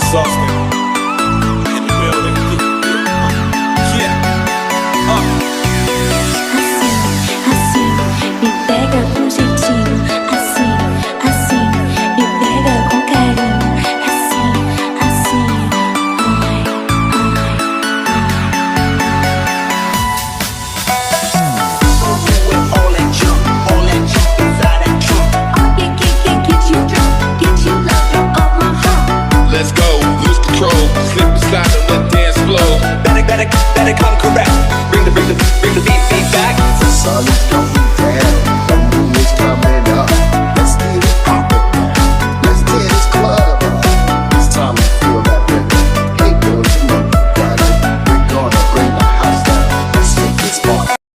exhausting. In the building. Yeah. Assim, me pega com jeitinho. Assim, me pega com carinho. Assim, ai, ai, All that jump inside that trunk. oh, get you drunk, get you low on my heart. Let's go, lose control, slip beside on the dance floor. Better come